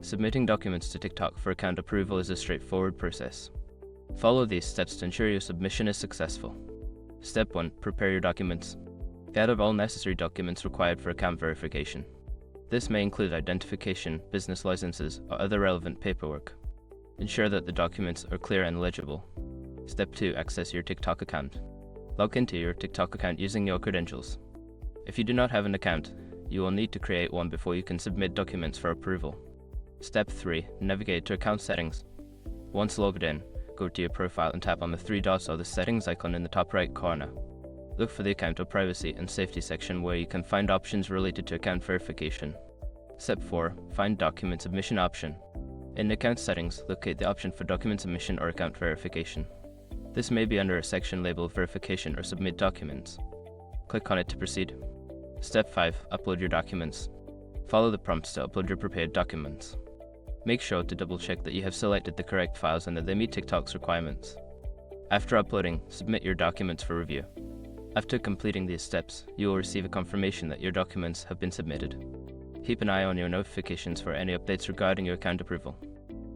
Submitting documents to TikTok for account approval is a straightforward process. Follow these steps to ensure your submission is successful. Step 1. Prepare your documents. Gather all necessary documents required for account verification. This may include identification, business licenses, or other relevant paperwork. Ensure that the documents are clear and legible. Step 2. Access your TikTok account. Log into your TikTok account using your credentials. If you do not have an account, you will need to create one before you can submit documents for approval. Step 3. Navigate to account settings. Once logged in, go to your profile and tap on the three dots or the settings icon in the top right corner. Look for the account or privacy and safety section where you can find options related to account verification. Step 4. Find document submission option. In account settings, locate the option for document submission or account verification. This may be under a section labeled verification or submit documents. Click on it to proceed. Step 5. Upload your documents. Follow the prompts to upload your prepared documents. Make sure to double check that you have selected the correct files and that they meet TikTok's requirements. After uploading, submit your documents for review. After completing these steps, you will receive a confirmation that your documents have been submitted. Keep an eye on your notifications for any updates regarding your account approval.